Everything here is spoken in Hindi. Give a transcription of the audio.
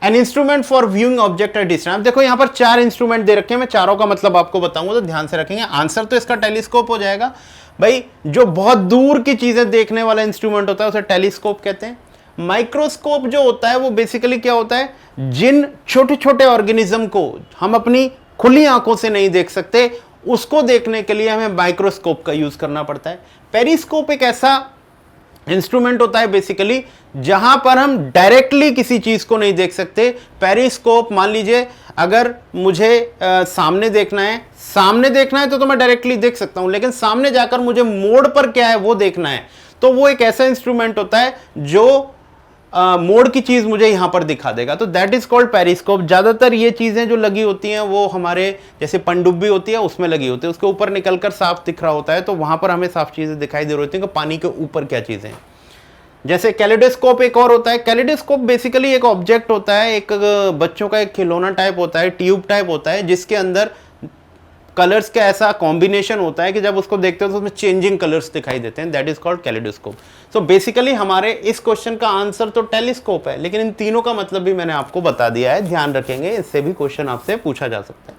An instrument for viewing object at distance. देखो यहाँ पर 4 इंस्ट्रूमेंट दे रखे हैं, मैं चारों का मतलब आपको बताऊंगा तो ध्यान से रखेंगे। आंसर तो इसका टेलीस्कोप हो जाएगा भाई। जो बहुत दूर की चीजें देखने वाला इंस्ट्रूमेंट होता है उसे टेलीस्कोप कहते हैं। माइक्रोस्कोप जो होता है वो बेसिकली क्या होता है, जिन छोटे छोटे ऑर्गेनिज्म को हम अपनी खुली आंखों से नहीं देख सकते उसको देखने के लिए हमें माइक्रोस्कोप का यूज करना पड़ता है। पेरिस्कोप एक ऐसा इंस्ट्रूमेंट होता है बेसिकली जहां पर हम डायरेक्टली किसी चीज को नहीं देख सकते। पेरिस्कोप मान लीजिए अगर मुझे सामने देखना है तो मैं डायरेक्टली देख सकता हूं, लेकिन सामने जाकर मुझे मोड़ पर क्या है वो देखना है, तो वो एक ऐसा इंस्ट्रूमेंट होता है जो मोड़ की चीज मुझे यहां पर दिखा देगा, तो दैट इज कॉल्ड पेरिस्कोप। ज्यादातर ये चीजें जो लगी होती हैं वो हमारे जैसे पनडुब्बी होती है उसमें लगी होती है, उसके ऊपर निकलकर साफ दिख रहा होता है, तो वहां पर हमें साफ चीजें दिखाई दे रही होती हैं कि पानी के ऊपर क्या चीजें हैं। जैसे कैलिडोस्कोप एक और होता है। कैलिडोस्कोप बेसिकली एक ऑब्जेक्ट होता है, एक बच्चों का एक खिलौना टाइप होता है, ट्यूब टाइप होता है, जिसके अंदर कलर्स का ऐसा कॉम्बिनेशन होता है कि जब उसको देखते हो तो उसमें चेंजिंग कलर्स दिखाई देते हैं, that is called kaleidoscope. So basically हमारे इस क्वेश्चन का आंसर तो टेलीस्कोप है, लेकिन इन तीनों का मतलब भी मैंने आपको बता दिया है, ध्यान रखेंगे, इससे भी क्वेश्चन आपसे पूछा जा सकता है।